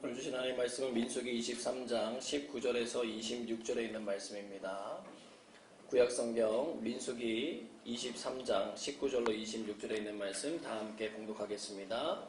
오늘 주신 하나님의 말씀은 민수기 23장 19절에서 26절에 있는 말씀입니다. 구약성경 민수기 23장 19절로 26절에 있는 말씀 다 함께 봉독하겠습니다.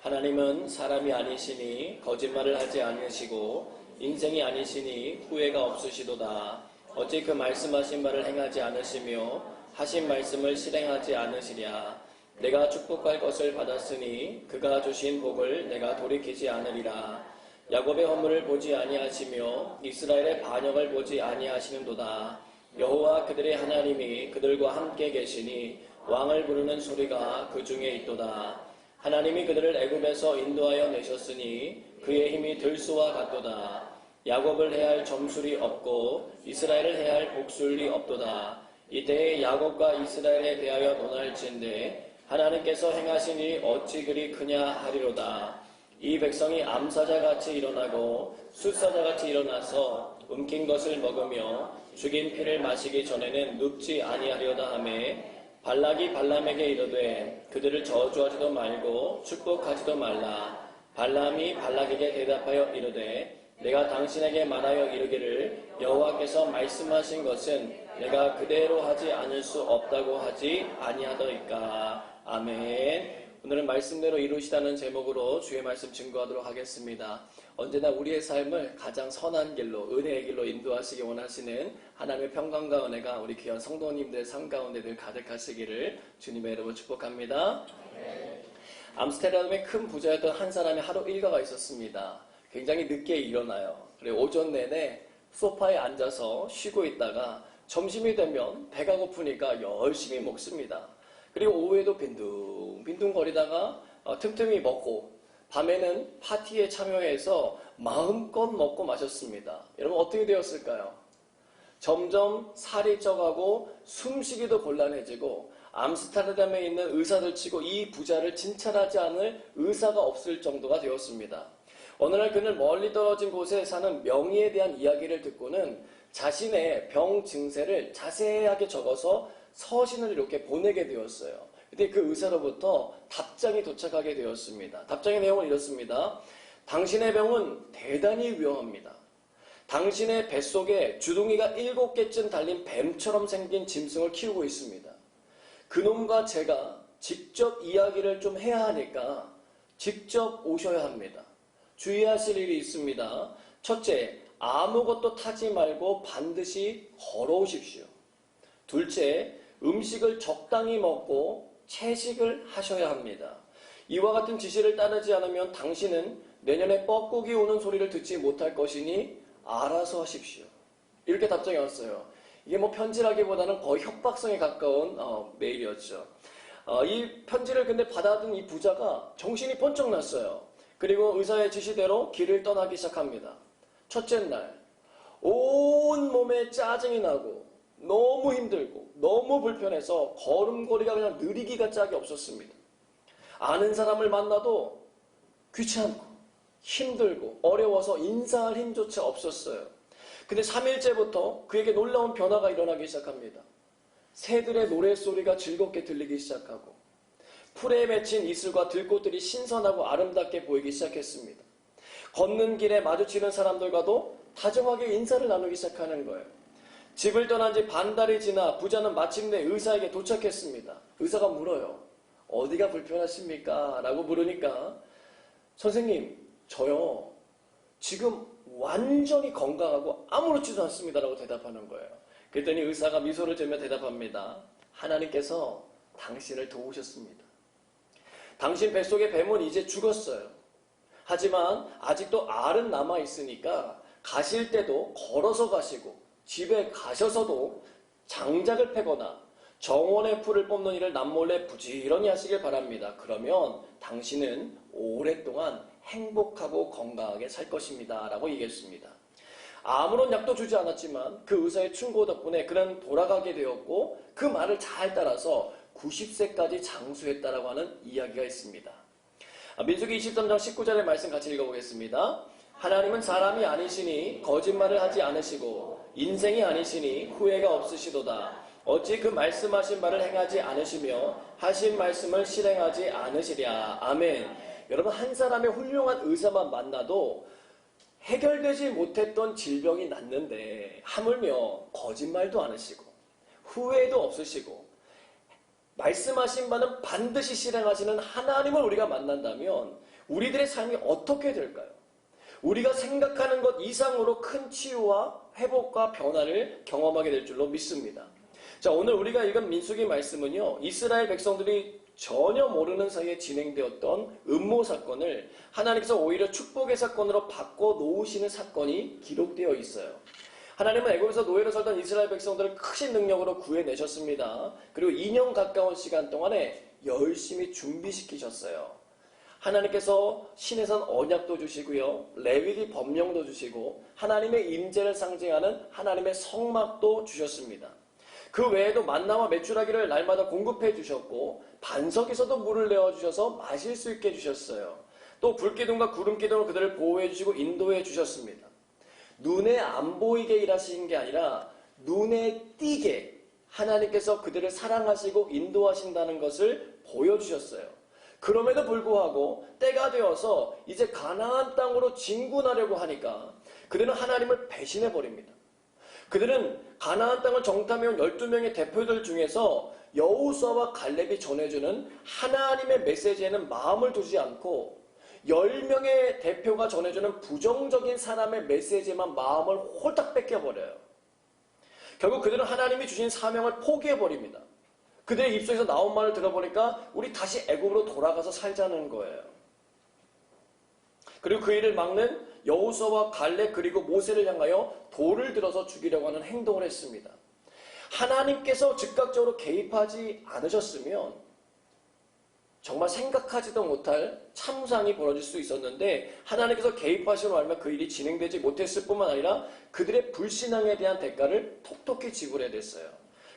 하나님은 사람이 아니시니 거짓말을 하지 않으시고 인생이 아니시니 후회가 없으시도다. 어찌 그 말씀하신 바를 행하지 않으시며 하신 말씀을 실행하지 않으시랴. 내가 축복할 것을 받았으니 그가 주신 복을 내가 돌이키지 않으리라. 야곱의 허물을 보지 아니하시며 이스라엘의 반역을 보지 아니하시는도다. 여호와 그들의 하나님이 그들과 함께 계시니 왕을 부르는 소리가 그 중에 있도다. 하나님이 그들을 애굽에서 인도하여 내셨으니 그의 힘이 들소와 같도다. 야곱을 해할 점술이 없고 이스라엘을 해할 복술이 없도다. 이때에 야곱과 이스라엘에 대하여 논할진대 하나님께서 행하신 일이 어찌 그리 크냐 하리로다. 이 백성이 암사자같이 일어나고 숫사자같이 일어나서 움킨 것을 먹으며 죽인 피를 마시기 전에는 눕지 아니하려다 하매 발락이 발람에게 이르되 그들을 저주하지도 말고 축복하지도 말라. 발람이 발락에게 대답하여 이르되 내가 당신에게 말하여 이르기를 여호와께서 말씀하신 것은 내가 그대로 하지 않을 수 없다고 하지 아니하더이까. 아멘. 오늘은 말씀대로 이루시다는 제목으로 주의 말씀 증거하도록 하겠습니다. 언제나 우리의 삶을 가장 선한 길로, 은혜의 길로 인도하시기 원하시는 하나님의 평강과 은혜가 우리 귀한 성도님들 삶 가운데 늘 가득하시기를 주님의 이름으로 축복합니다. 암스테르담의 큰 부자였던 한 사람의 하루 일과가 있었습니다. 굉장히 늦게 일어나요. 그리고 오전 내내 소파에 앉아서 쉬고 있다가 점심이 되면 배가 고프니까 열심히 먹습니다. 그리고 오후에도 빈둥빈둥 거리다가 틈틈이 먹고 밤에는 파티에 참여해서 마음껏 먹고 마셨습니다. 여러분 어떻게 되었을까요? 점점 살이 쪄가고 숨쉬기도 곤란해지고 암스테르담에 있는 의사들 치고 이 부자를 진찰하지 않을 의사가 없을 정도가 되었습니다. 어느 날 그는 멀리 떨어진 곳에 사는 명의에 대한 이야기를 듣고는 자신의 병 증세를 자세하게 적어서 서신을 이렇게 보내게 되었어요. 근데 그 의사로부터 답장이 도착하게 되었습니다. 답장의 내용은 이렇습니다. 당신의 병은 대단히 위험합니다. 당신의 뱃속에 주둥이가 7개쯤 달린 뱀처럼 생긴 짐승을 키우고 있습니다. 그놈과 제가 직접 이야기를 좀 해야 하니까 직접 오셔야 합니다. 주의하실 일이 있습니다. 첫째, 아무것도 타지 말고 반드시 걸어오십시오. 둘째, 음식을 적당히 먹고 채식을 하셔야 합니다. 이와 같은 지시를 따르지 않으면 당신은 내년에 뻐꾸기 오는 소리를 듣지 못할 것이니 알아서 하십시오. 이렇게 답장이 왔어요. 이게 편지라기보다는 거의 협박성에 가까운 메일이었죠. 이 편지를 근데 받아든 이 부자가 정신이 번쩍 났어요. 그리고 의사의 지시대로 길을 떠나기 시작합니다. 첫째 날, 온 몸에 짜증이 나고 너무 힘들고 너무 불편해서 걸음걸이가 그냥 느리기가 짝이 없었습니다. 아는 사람을 만나도 귀찮고 힘들고 어려워서 인사할 힘조차 없었어요. 근데 3일째부터 그에게 놀라운 변화가 일어나기 시작합니다. 새들의 노랫소리가 즐겁게 들리기 시작하고 풀에 맺힌 이슬과 들꽃들이 신선하고 아름답게 보이기 시작했습니다. 걷는 길에 마주치는 사람들과도 다정하게 인사를 나누기 시작하는 거예요. 집을 떠난 지 반달이 지나 부자는 마침내 의사에게 도착했습니다. 의사가 물어요. 어디가 불편하십니까? 라고 물으니까 선생님, 저요. 지금 완전히 건강하고 아무렇지도 않습니다. 라고 대답하는 거예요. 그랬더니 의사가 미소를 지으며 대답합니다. 하나님께서 당신을 도우셨습니다. 당신 뱃속의 뱀은 이제 죽었어요. 하지만 아직도 알은 남아있으니까 가실 때도 걸어서 가시고 집에 가셔서도 장작을 패거나 정원의 풀을 뽑는 일을 남몰래 부지런히 하시길 바랍니다. 그러면 당신은 오랫동안 행복하고 건강하게 살 것입니다. 라고 얘기했습니다. 아무런 약도 주지 않았지만 그 의사의 충고 덕분에 그는 돌아가게 되었고 그 말을 잘 따라서 90세까지 장수했다라고 하는 이야기가 있습니다. 민수기 23장 19절의 말씀 같이 읽어보겠습니다. 하나님은 사람이 아니시니 거짓말을 하지 않으시고 인생이 아니시니 후회가 없으시도다. 어찌 그 말씀하신 바를 행하지 않으시며 하신 말씀을 실행하지 않으시랴. 아멘. 여러분, 한 사람의 훌륭한 의사만 만나도 해결되지 못했던 질병이 낫는데 하물며 거짓말도 안 하시고 후회도 없으시고 말씀하신 바는 반드시 실행하시는 하나님을 우리가 만난다면 우리들의 삶이 어떻게 될까요? 우리가 생각하는 것 이상으로 큰 치유와 회복과 변화를 경험하게 될 줄로 믿습니다. 자, 오늘 우리가 읽은 민수기 말씀은요, 이스라엘 백성들이 전혀 모르는 사이에 진행되었던 음모 사건을 하나님께서 오히려 축복의 사건으로 바꿔 놓으시는 사건이 기록되어 있어요. 하나님은 애굽에서 노예로 살던 이스라엘 백성들을 크신 능력으로 구해내셨습니다. 그리고 2년 가까운 시간 동안에 열심히 준비시키셨어요. 하나님께서 신에선 언약도 주시고요, 레위기 법령도 주시고 하나님의 임재를 상징하는 하나님의 성막도 주셨습니다. 그 외에도 만나와 메추라기를 날마다 공급해 주셨고 반석에서도 물을 내어주셔서 마실 수 있게 해주셨어요. 또 불기둥과 구름기둥으로 그들을 보호해 주시고 인도해 주셨습니다. 눈에 안 보이게 일하시는 게 아니라 눈에 띄게 하나님께서 그들을 사랑하시고 인도하신다는 것을 보여주셨어요. 그럼에도 불구하고 때가 되어서 이제 가나안 땅으로 진군하려고 하니까 그들은 하나님을 배신해버립니다. 그들은 가나안 땅을 정탐해온 12명의 대표들 중에서 여호수아와 갈렙이 전해주는 하나님의 메시지에는 마음을 두지 않고 10명의 대표가 전해주는 부정적인 사람의 메시지에만 마음을 홀딱 뺏겨버려요. 결국 그들은 하나님이 주신 사명을 포기해버립니다. 그들의 입속에서 나온 말을 들어보니까 우리 다시 애굽으로 돌아가서 살자는 거예요. 그리고 그 일을 막는 여호수아와 갈렙 그리고 모세를 향하여 돌을 들어서 죽이려고 하는 행동을 했습니다. 하나님께서 즉각적으로 개입하지 않으셨으면 정말 생각하지도 못할 참상이 벌어질 수 있었는데 하나님께서 개입하시로 알면 그 일이 진행되지 못했을 뿐만 아니라 그들의 불신앙에 대한 대가를 톡톡히 지불해야 됐어요.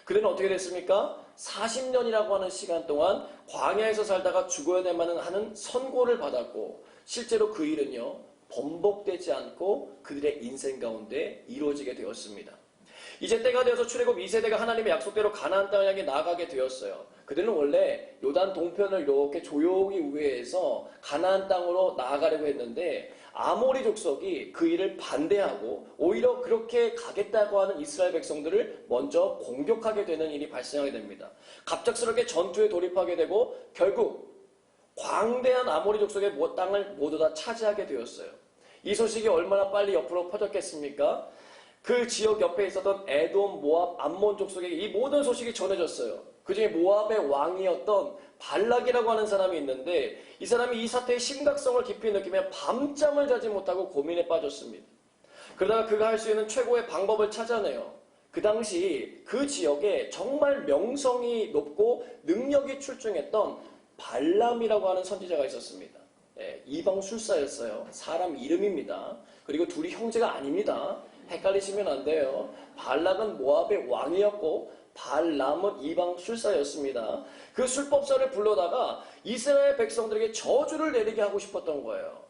그들은 어떻게 됐습니까? 40년이라고 하는 시간 동안 광야에서 살다가 죽어야 되만 하는 선고를 받았고 실제로 그 일은요, 번복되지 않고 그들의 인생 가운데 이루어지게 되었습니다. 이제 때가 되어서 출애굽 2세대가 하나님의 약속대로 가나안 땅을 향해 나아가게 되었어요. 그들은 원래 요단 동편을 이렇게 조용히 우회해서 가나안 땅으로 나아가려고 했는데 아모리 족속이 그 일을 반대하고 오히려 그렇게 가겠다고 하는 이스라엘 백성들을 먼저 공격하게 되는 일이 발생하게 됩니다. 갑작스럽게 전투에 돌입하게 되고 결국 광대한 아모리 족속의 땅을 모두 다 차지하게 되었어요. 이 소식이 얼마나 빨리 옆으로 퍼졌겠습니까? 그 지역 옆에 있었던 에돔, 모압, 암몬 족속에게 이 모든 소식이 전해졌어요. 그 중에 모압의 왕이었던 발락이라고 하는 사람이 있는데 이 사람이 이 사태의 심각성을 깊이 느끼며 밤잠을 자지 못하고 고민에 빠졌습니다. 그러다가 그가 할 수 있는 최고의 방법을 찾아내요. 그 당시 그 지역에 정말 명성이 높고 능력이 출중했던 발람이라고 하는 선지자가 있었습니다. 이방술사였어요. 사람 이름입니다. 그리고 둘이 형제가 아닙니다. 헷갈리시면 안 돼요. 발락은 모압의 왕이었고 발람은 이방술사였습니다. 그 술법사를 불러다가 이스라엘 백성들에게 저주를 내리게 하고 싶었던 거예요.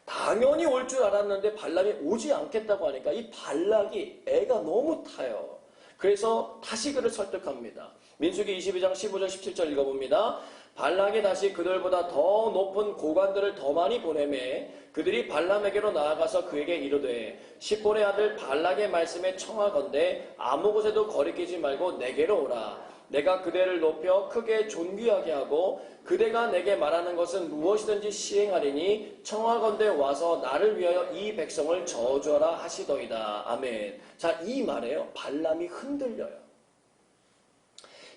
당연히 올 줄 알았는데 발람이 오지 않겠다고 하니까 이 발락이 애가 너무 타요. 그래서 다시 그를 설득합니다. 민수기 22장 15절 17절 읽어봅니다. 발락이 다시 그들보다 더 높은 고관들을 더 많이 보내매 그들이 발람에게로 나아가서 그에게 이르되 십볼의 아들 발락의 말씀에 청하건대 아무 곳에도 거리끼지 말고 내게로 오라. 내가 그대를 높여 크게 존귀하게 하고 그대가 내게 말하는 것은 무엇이든지 시행하리니 청하건대 와서 나를 위하여 이 백성을 저주하라 하시더이다. 아멘. 자, 이 말에요, 발람이 흔들려요.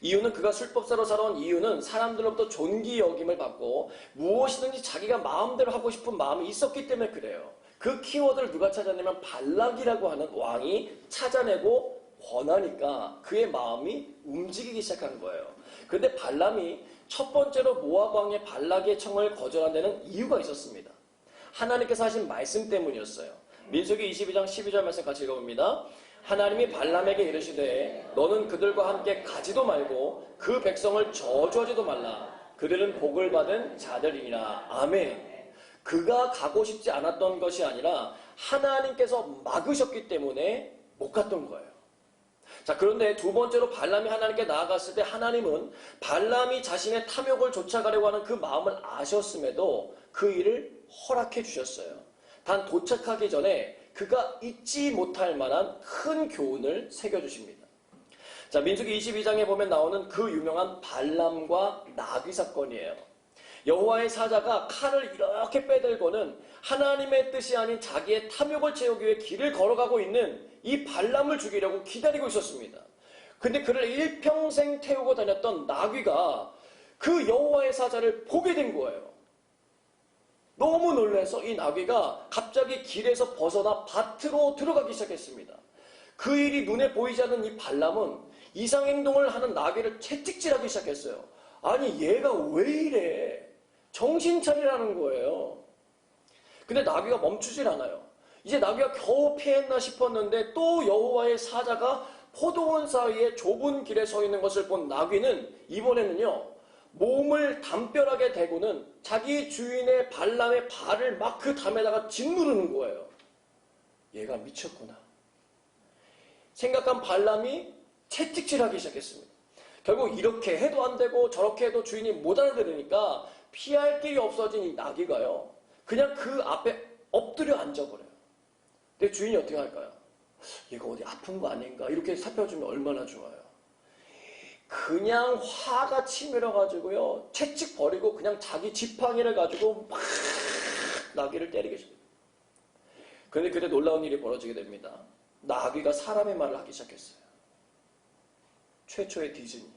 이유는 그가 술법사로 살아온 이유는 사람들로부터 존귀 여김을 받고 무엇이든지 자기가 마음대로 하고 싶은 마음이 있었기 때문에 그래요. 그 키워드를 누가 찾아내면 발락이라고 하는 왕이 찾아내고 권하니까 그의 마음이 움직이기 시작한 거예요. 그런데 발람이 첫 번째로 모압 왕의 발락의 청을 거절한 데는 이유가 있었습니다. 하나님께서 하신 말씀 때문이었어요. 민수기 22장 12절 말씀 같이 읽어봅니다. 하나님이 발람에게 이르시되 너는 그들과 함께 가지도 말고 그 백성을 저주하지도 말라. 그들은 복을 받은 자들이니라. 아멘. 그가 가고 싶지 않았던 것이 아니라 하나님께서 막으셨기 때문에 못 갔던 거예요. 자, 그런데 두 번째로 발람이 하나님께 나아갔을 때 하나님은 발람이 자신의 탐욕을 쫓아가려고 하는 그 마음을 아셨음에도 그 일을 허락해 주셨어요. 단 도착하기 전에 그가 잊지 못할 만한 큰 교훈을 새겨주십니다. 자, 민수기 22장에 보면 나오는 그 유명한 발람과 나귀 사건이에요. 여호와의 사자가 칼을 이렇게 빼들고는 하나님의 뜻이 아닌 자기의 탐욕을 채우기 위해 길을 걸어가고 있는 이 발람을 죽이려고 기다리고 있었습니다. 근데 그를 일평생 태우고 다녔던 나귀가 그 여호와의 사자를 보게 된 거예요. 너무 놀라서 이 나귀가 갑자기 길에서 벗어나 밭으로 들어가기 시작했습니다. 그 일이 눈에 보이지 않는 이 발람은 이상행동을 하는 나귀를 채찍질하기 시작했어요. 아니 얘가 왜 이래? 정신 차리라는 거예요. 근데 나귀가 멈추질 않아요. 이제 나귀가 겨우 피했나 싶었는데 또 여호와의 사자가 포도원 사이에 좁은 길에 서 있는 것을 본 나귀는 이번에는요, 몸을 담벼락에 대고는 자기 주인의 발람의 발을 막 그 담에다가 짓누르는 거예요. 얘가 미쳤구나. 생각한 발람이 채찍질하기 시작했습니다. 결국 이렇게 해도 안 되고 저렇게 해도 주인이 못 알아들으니까 피할 길이 없어진 이 나귀가요, 그냥 그 앞에 엎드려 앉아버려요. 근데 주인이 어떻게 할까요? 얘가 어디 아픈 거 아닌가? 이렇게 살펴주면 얼마나 좋아요. 그냥 화가 치밀어가지고요, 채찍 버리고 그냥 자기 지팡이를 가지고 막 나귀를 때리게 됩니다. 그런데 그때 놀라운 일이 벌어지게 됩니다. 나귀가 사람의 말을 하기 시작했어요. 최초의 디즈니.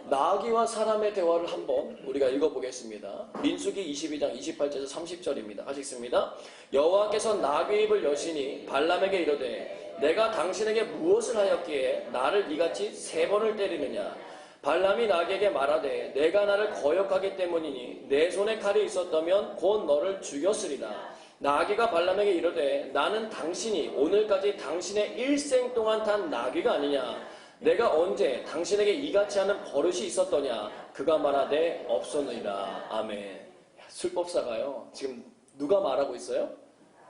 나귀와 사람의 대화를 한번 우리가 읽어보겠습니다. 민수기 22장 28절에서 30절입니다. 하시겠습니다. 여호와께서 나귀 입을 여시니 발람에게 이르되 내가 당신에게 무엇을 하였기에 나를 이같이 3번을 때리느냐. 발람이 나귀에게 말하되 내가 나를 거역하기 때문이니 내 손에 칼이 있었다면 곧 너를 죽였으리라. 나귀가 발람에게 이르되 나는 당신이 오늘까지 당신의 일생 동안 탄 나귀가 아니냐. 내가 언제 당신에게 이같이 하는 버릇이 있었더냐. 그가 말하되 없었느니라. 아멘. 술법사가요, 지금 누가 말하고 있어요?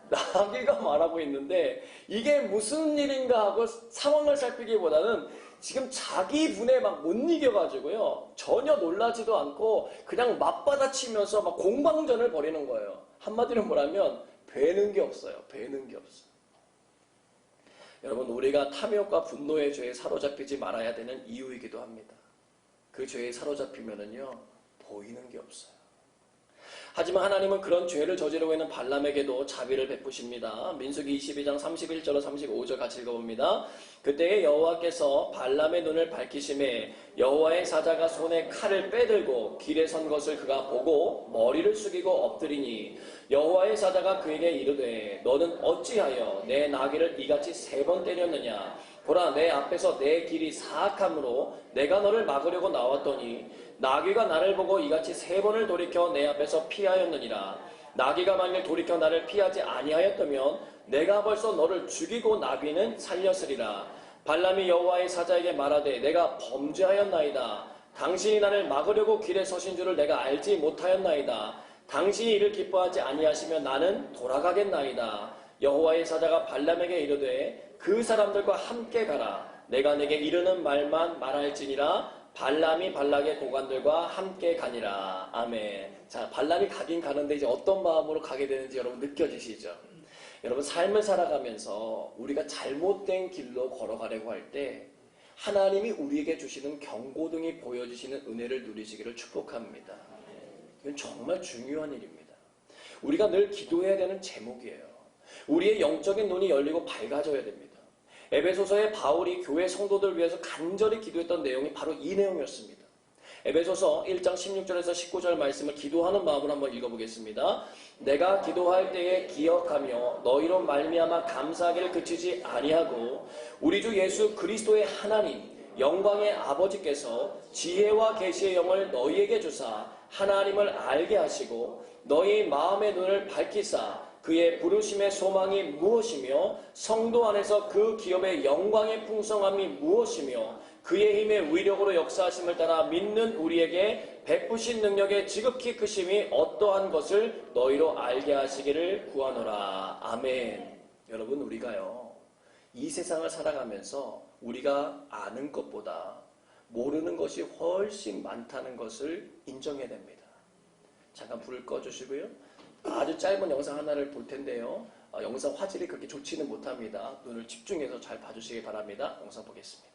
나귀가 말하고 있는데 이게 무슨 일인가 하고 상황을 살피기보다는 지금 자기 분에 막 못 이겨가지고요, 전혀 놀라지도 않고 그냥 맞받아치면서 막 공방전을 벌이는 거예요. 한마디로 말하면 배는 게 없어요. 배는 게 없어요. 여러분, 우리가 탐욕과 분노의 죄에 사로잡히지 말아야 되는 이유이기도 합니다. 그 죄에 사로잡히면은요, 보이는 게 없어요. 하지만 하나님은 그런 죄를 저지르고 있는 발람에게도 자비를 베푸십니다. 민수기 22장 31절로 35절 같이 읽어봅니다. 그때에 여호와께서 발람의 눈을 밝히심에 여호와의 사자가 손에 칼을 빼들고 길에 선 것을 그가 보고 머리를 숙이고 엎드리니 여호와의 사자가 그에게 이르되 너는 어찌하여 내 나귀를 이같이 3번 때렸느냐. 보라, 내 앞에서 내 길이 사악함으로 내가 너를 막으려고 나왔더니 나귀가 나를 보고 이같이 3번을 돌이켜 내 앞에서 피하였느니라. 나귀가 만일 돌이켜 나를 피하지 아니하였다면 내가 벌써 너를 죽이고 나귀는 살렸으리라. 발람이 여호와의 사자에게 말하되 내가 범죄하였나이다. 당신이 나를 막으려고 길에 서신 줄을 내가 알지 못하였나이다. 당신이 이를 기뻐하지 아니하시면 나는 돌아가겠나이다. 여호와의 사자가 발람에게 이르되 그 사람들과 함께 가라. 내가 내게 이르는 말만 말할지니라. 발람이 발락의 고관들과 함께 가니라. 아멘. 자, 발람이 가긴 가는데 이제 어떤 마음으로 가게 되는지 여러분 느껴지시죠? 여러분, 삶을 살아가면서 우리가 잘못된 길로 걸어가려고 할 때 하나님이 우리에게 주시는 경고등이 보여주시는 은혜를 누리시기를 축복합니다. 이건 정말 중요한 일입니다. 우리가 늘 기도해야 되는 제목이에요. 우리의 영적인 눈이 열리고 밝아져야 됩니다. 에베소서의 바울이 교회 성도들 위해서 간절히 기도했던 내용이 바로 이 내용이었습니다. 에베소서 1장 16절에서 19절 말씀을 기도하는 마음으로 한번 읽어보겠습니다. 내가 기도할 때에 기억하며 너희로 말미암아 감사하기를 그치지 아니하고 우리 주 예수 그리스도의 하나님 영광의 아버지께서 지혜와 계시의 영을 너희에게 주사 하나님을 알게 하시고 너희 마음의 눈을 밝히사 그의 부르심의 소망이 무엇이며 성도 안에서 그 기업의 영광의 풍성함이 무엇이며 그의 힘의 위력으로 역사하심을 따라 믿는 우리에게 베푸신 능력의 지극히 크심이 어떠한 것을 너희로 알게 하시기를 구하노라. 아멘. 여러분, 우리가요, 이 세상을 살아가면서 우리가 아는 것보다 모르는 것이 훨씬 많다는 것을 인정해야 됩니다. 잠깐 불을 꺼주시고요. 아주 짧은 영상 하나를 볼 텐데요. 영상 화질이 그렇게 좋지는 못합니다. 눈을 집중해서 잘 봐주시기 바랍니다. 영상 보겠습니다.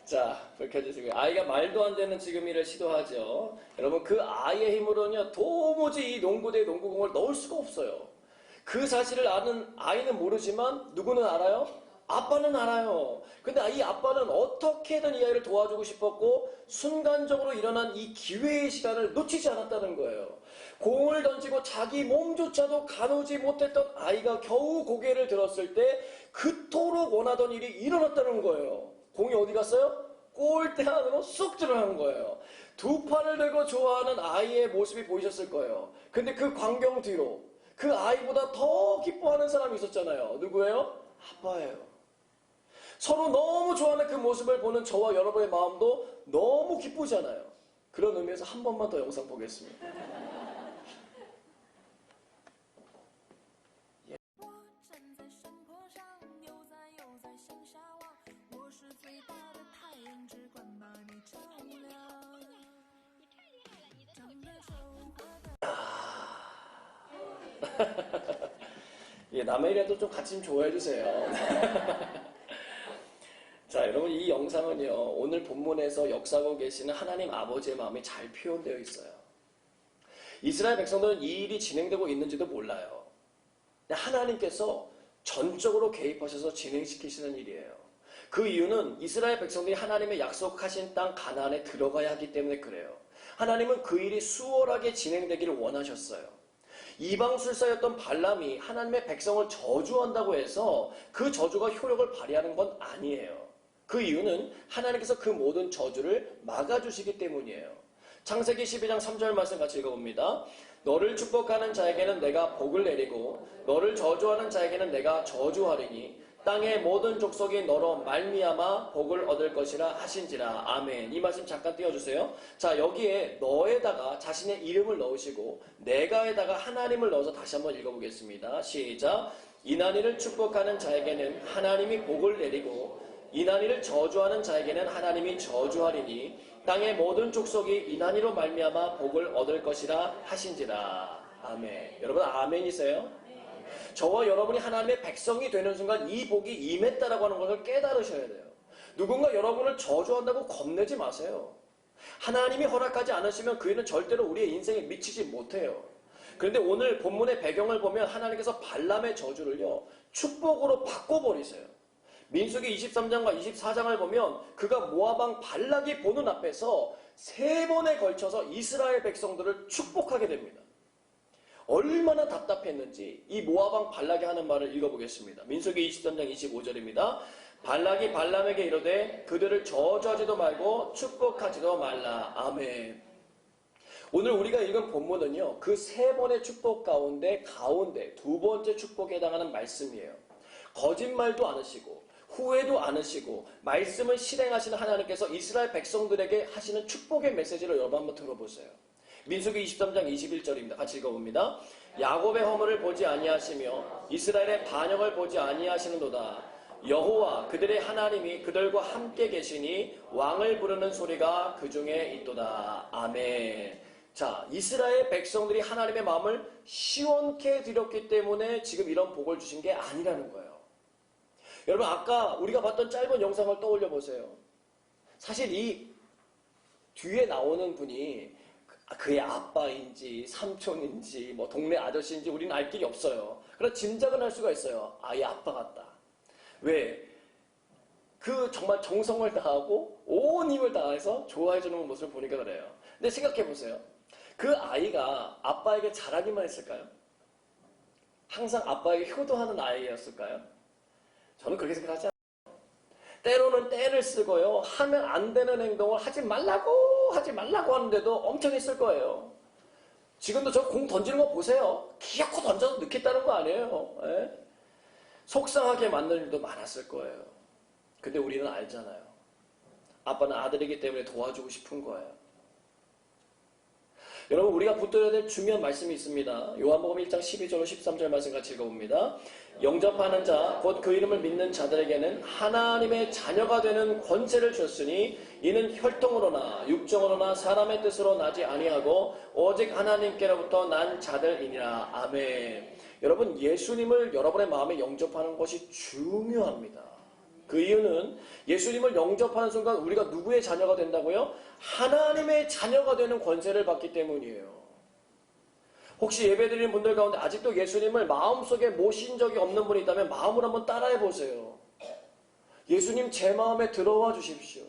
자, 불 켜주시고요. 아이가 말도 안 되는 지금 일을 시도하죠. 여러분, 그 아이의 힘으로는요, 도무지 이 농구대에 농구공을 넣을 수가 없어요. 그 사실을 아는 아이는 모르지만 누구는 알아요? 아빠는 알아요. 근데 이 아빠는 어떻게든 이 아이를 도와주고 싶었고 순간적으로 일어난 이 기회의 시간을 놓치지 않았다는 거예요. 공을 던지고 자기 몸조차도 가누지 못했던 아이가 겨우 고개를 들었을 때 그토록 원하던 일이 일어났다는 거예요. 공이 어디 갔어요? 골대 안으로 쑥 들어간 거예요. 두 팔을 들고 좋아하는 아이의 모습이 보이셨을 거예요. 근데 그 광경 뒤로 그 아이보다 더 기뻐하는 사람이 있었잖아요. 누구예요? 아빠예요. 서로 너무 좋아하는 그 모습을 보는 저와 여러분의 마음도 너무 기쁘잖아요. 그런 의미에서 한 번만 더 영상 보겠습니다. 예, 남의 일에도 좀 같이 좀 좋아해 주세요. 자, 여러분 이 영상은요, 오늘 본문에서 역사하고 계시는 하나님 아버지의 마음이 잘 표현되어 있어요. 이스라엘 백성들은 이 일이 진행되고 있는지도 몰라요. 하나님께서 전적으로 개입하셔서 진행시키시는 일이에요. 그 이유는 이스라엘 백성들이 하나님의 약속하신 땅 가나안에 들어가야 하기 때문에 그래요. 하나님은 그 일이 수월하게 진행되기를 원하셨어요. 이방술사였던 발람이 하나님의 백성을 저주한다고 해서 그 저주가 효력을 발휘하는 건 아니에요. 그 이유는 하나님께서 그 모든 저주를 막아주시기 때문이에요. 창세기 12장 3절 말씀 같이 읽어봅니다. 너를 축복하는 자에게는 내가 복을 내리고 너를 저주하는 자에게는 내가 저주하리니 땅의 모든 족속이 너로 말미암아 복을 얻을 것이라 하신지라. 아멘. 이 말씀 잠깐 띄워주세요. 자, 여기에 너에다가 자신의 이름을 넣으시고 내가에다가 하나님을 넣어서 다시 한번 읽어보겠습니다. 시작. 이난이를 축복하는 자에게는 하나님이 복을 내리고 이난이를 저주하는 자에게는 하나님이 저주하리니 땅의 모든 족속이 이난이로 말미암아 복을 얻을 것이라 하신지라. 아멘. 여러분 아멘이세요? 저와 여러분이 하나님의 백성이 되는 순간 이 복이 임했다라고 하는 것을 깨달으셔야 돼요. 누군가 여러분을 저주한다고 겁내지 마세요. 하나님이 허락하지 않으시면 그 일은 절대로 우리의 인생에 미치지 못해요. 그런데 오늘 본문의 배경을 보면 하나님께서 발람의 저주를요, 축복으로 바꿔버리세요. 민수기 23장과 24장을 보면 그가 모압왕 발락이 보는 앞에서 3번에 걸쳐서 이스라엘 백성들을 축복하게 됩니다. 얼마나 답답했는지 이 모압왕 발락이 하는 말을 읽어보겠습니다. 민수기 23장 25절입니다. 발락이 발람에게 이르되 그들을 저주하지도 말고 축복하지도 말라. 아멘. 오늘 우리가 읽은 본문은요, 그 3번의 축복 가운데 2번째 축복에 해당하는 말씀이에요. 거짓말도 않으시고 후회도 않으시고 말씀을 실행하시는 하나님께서 이스라엘 백성들에게 하시는 축복의 메시지를 여러분 한번 들어보세요. 민수기 23장 21절입니다. 같이 읽어봅니다. 야곱의 허물을 보지 아니하시며 이스라엘의 반역을 보지 아니하시는도다. 여호와 그들의 하나님이 그들과 함께 계시니 왕을 부르는 소리가 그 중에 있도다. 아멘. 자, 이스라엘 백성들이 하나님의 마음을 시원케 드렸기 때문에 지금 이런 복을 주신 게 아니라는 거예요. 여러분 아까 우리가 봤던 짧은 영상을 떠올려 보세요. 사실 이 뒤에 나오는 분이 그의 아빠인지 삼촌인지 뭐 동네 아저씨인지 우리는 알 길이 없어요. 그러나 짐작은 할 수가 있어요. 아이 아빠 같다. 왜? 그 정말 정성을 다하고 온 힘을 다해서 좋아해주는 모습을 보니까 그래요. 근데 생각해 보세요. 그 아이가 아빠에게 잘하기만 했을까요? 항상 아빠에게 효도하는 아이였을까요? 저는 그렇게 생각하지 않아요. 때로는 때를 쓰고요. 하면 안 되는 행동을 하지 말라고 하는데도 엄청 했을 거예요. 지금도 저 공 던지는 거 보세요. 기어코 던져서 넣겠다는 거 아니에요. 예? 속상하게 만드는 일도 많았을 거예요. 근데 우리는 알잖아요. 아빠는 아들이기 때문에 도와주고 싶은 거예요. 여러분, 우리가 붙들어야 될 중요한 말씀이 있습니다. 요한복음 1장 12절로 13절 말씀 같이 읽어봅니다. 영접하는 자, 곧 그 이름을 믿는 자들에게는 하나님의 자녀가 되는 권세를 주었으니 이는 혈통으로나 육정으로나 사람의 뜻으로 나지 아니하고 오직 하나님께로부터 난 자들이니라. 아멘. 여러분, 예수님을 여러분의 마음에 영접하는 것이 중요합니다. 그 이유는 예수님을 영접하는 순간 우리가 누구의 자녀가 된다고요? 하나님의 자녀가 되는 권세를 받기 때문이에요. 혹시 예배드리는 분들 가운데 아직도 예수님을 마음속에 모신 적이 없는 분이 있다면 마음으로 한번 따라해 보세요. 예수님, 제 마음에 들어와 주십시오.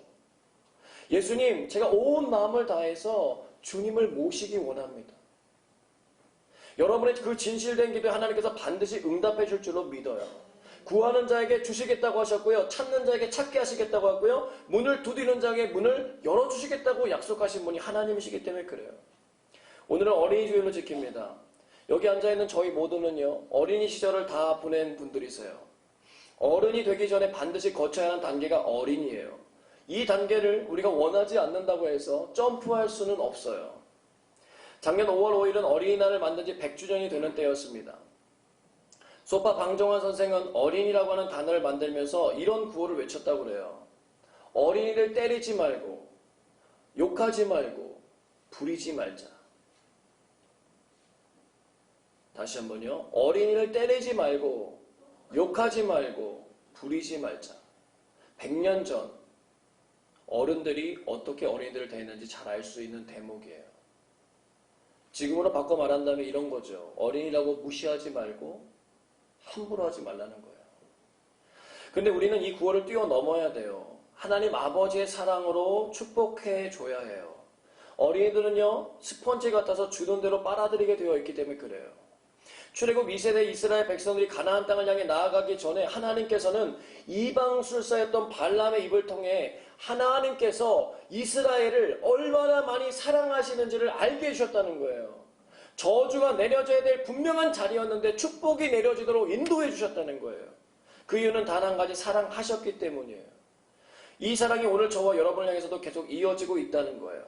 예수님, 제가 온 마음을 다해서 주님을 모시기 원합니다. 여러분의 그 진실된 기도에 하나님께서 반드시 응답해 줄 줄로 믿어요. 구하는 자에게 주시겠다고 하셨고요. 찾는 자에게 찾게 하시겠다고 하고요. 문을 두드리는 자에게 문을 열어주시겠다고 약속하신 분이 하나님이시기 때문에 그래요. 오늘은 어린이 주일로 지킵니다. 여기 앉아있는 저희 모두는요, 어린이 시절을 다 보낸 분들이세요. 어른이 되기 전에 반드시 거쳐야 하는 단계가 어린이에요. 이 단계를 우리가 원하지 않는다고 해서 점프할 수는 없어요. 작년 5월 5일은 어린이날을 만든 지 100주년이 되는 때였습니다. 소파 방정환 선생은 어린이라고 하는 단어를 만들면서 이런 구호를 외쳤다고 그래요. 어린이를 때리지 말고, 욕하지 말고, 부리지 말자. 다시 한번요. 어린이를 때리지 말고, 욕하지 말고, 부리지 말자. 100년 전 어른들이 어떻게 어린이들을 대했는지 잘 알 수 있는 대목이에요. 지금으로 바꿔 말한다면 이런 거죠. 어린이라고 무시하지 말고 함부로 하지 말라는 거예요. 근데 우리는 이 구호를 뛰어넘어야 돼요. 하나님 아버지의 사랑으로 축복해 줘야 해요. 어린이들은요, 스펀지 같아서 주는 대로 빨아들이게 되어 있기 때문에 그래요. 출애굽 2세대 이스라엘 백성들이 가나안 땅을 향해 나아가기 전에 하나님께서는 이방술사였던 발람의 입을 통해 하나님께서 이스라엘을 얼마나 많이 사랑하시는지를 알게 해주셨다는 거예요. 저주가 내려져야 될 분명한 자리였는데 축복이 내려지도록 인도해 주셨다는 거예요. 그 이유는 단 한 가지, 사랑하셨기 때문이에요. 이 사랑이 오늘 저와 여러분을 향해서도 계속 이어지고 있다는 거예요.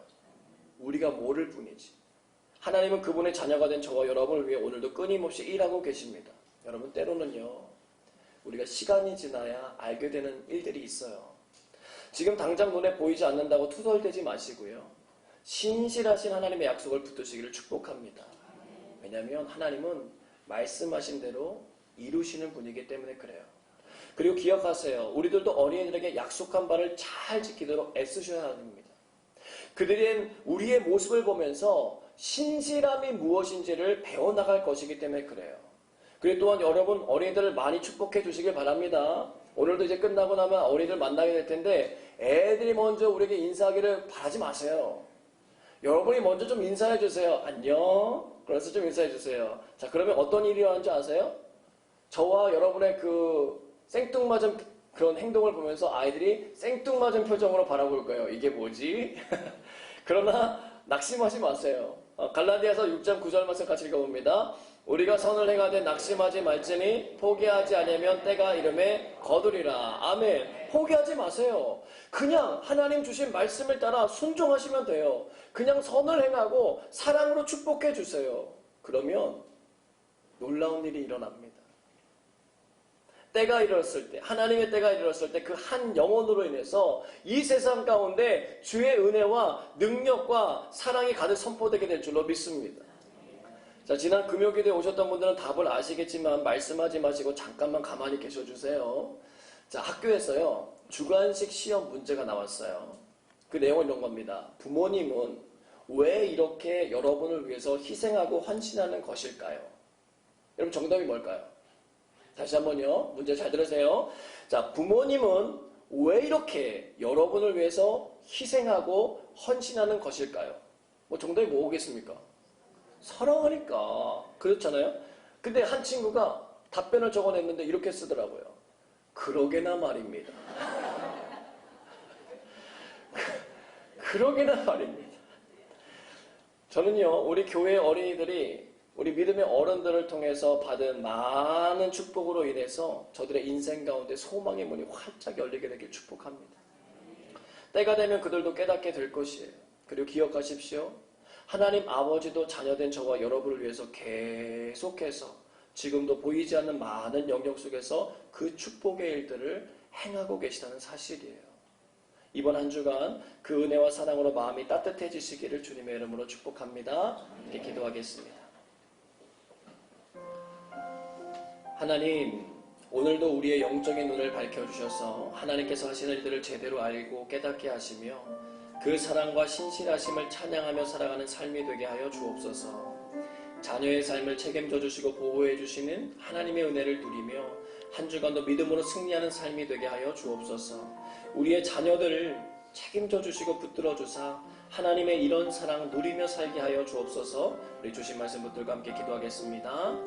우리가 모를 뿐이지. 하나님은 그분의 자녀가 된 저와 여러분을 위해 오늘도 끊임없이 일하고 계십니다. 여러분, 때로는요, 우리가 시간이 지나야 알게 되는 일들이 있어요. 지금 당장 눈에 보이지 않는다고 투덜대지 마시고요. 신실하신 하나님의 약속을 붙드시기를 축복합니다. 왜냐하면 하나님은 말씀하신 대로 이루시는 분이기 때문에 그래요. 그리고 기억하세요. 우리들도 어린이들에게 약속한 바를 잘 지키도록 애쓰셔야 합니다. 그들은 우리의 모습을 보면서 신실함이 무엇인지를 배워나갈 것이기 때문에 그래요. 그리고 또한 여러분, 어린이들을 많이 축복해 주시길 바랍니다. 오늘도 이제 끝나고 나면 어린이들 만나게 될 텐데 애들이 먼저 우리에게 인사하기를 바라지 마세요. 여러분이 먼저 좀 인사해 주세요. 안녕. 그래서 좀 인사해 주세요. 자, 그러면 어떤 일이 일어나는지 아세요? 저와 여러분의 그 생뚱맞은 그런 행동을 보면서 아이들이 생뚱맞은 표정으로 바라볼 거예요. 이게 뭐지? 그러나 낙심하지 마세요. 갈라디아서 6장 9절 말씀 같이 읽어봅니다. 우리가 선을 행하되 낙심하지 말지니 포기하지 아니하면 때가 이름에 거두리라. 아멘. 포기하지 마세요. 그냥 하나님 주신 말씀을 따라 순종하시면 돼요. 그냥 선을 행하고 사랑으로 축복해 주세요. 그러면 놀라운 일이 일어납니다. 때가 이르렀을 때, 하나님의 때가 이르렀을 때 그 한 영혼으로 인해서 이 세상 가운데 주의 은혜와 능력과 사랑이 가득 선포되게 될 줄로 믿습니다. 자, 지난 금요기도에 오셨던 분들은 답을 아시겠지만 말씀하지 마시고 잠깐만 가만히 계셔주세요. 자, 학교에서요, 주관식 시험 문제가 나왔어요. 그 내용은 이런 겁니다. 부모님은 왜 이렇게 여러분을 위해서 희생하고 헌신하는 것일까요? 여러분, 정답이 뭘까요? 다시 한번요. 문제 잘 들으세요. 자, 부모님은 왜 이렇게 여러분을 위해서 희생하고 헌신하는 것일까요? 뭐 정답이 뭐겠습니까? 사랑하니까. 그렇잖아요? 근데 한 친구가 답변을 적어냈는데 이렇게 쓰더라고요. 그러게나 말입니다. 그러게나 말입니다. 저는요, 우리 교회 어린이들이 우리 믿음의 어른들을 통해서 받은 많은 축복으로 인해서 저들의 인생 가운데 소망의 문이 활짝 열리게 되길 축복합니다. 때가 되면 그들도 깨닫게 될 것이에요. 그리고 기억하십시오. 하나님 아버지도 자녀된 저와 여러분을 위해서 계속해서 지금도 보이지 않는 많은 영역 속에서 그 축복의 일들을 행하고 계시다는 사실이에요. 이번 한 주간 그 은혜와 사랑으로 마음이 따뜻해지시기를 주님의 이름으로 축복합니다. 이렇게 기도하겠습니다. 하나님, 오늘도 우리의 영적인 눈을 밝혀주셔서 하나님께서 하시는 일들을 제대로 알고 깨닫게 하시며 그 사랑과 신실하심을 찬양하며 살아가는 삶이 되게 하여 주옵소서. 자녀의 삶을 책임져 주시고 보호해 주시는 하나님의 은혜를 누리며 한 주간도 믿음으로 승리하는 삶이 되게 하여 주옵소서. 우리의 자녀들을 책임져 주시고 붙들어 주사 하나님의 이런 사랑 누리며 살게 하여 주옵소서. 우리 주신 말씀 붙들과 함께 기도하겠습니다.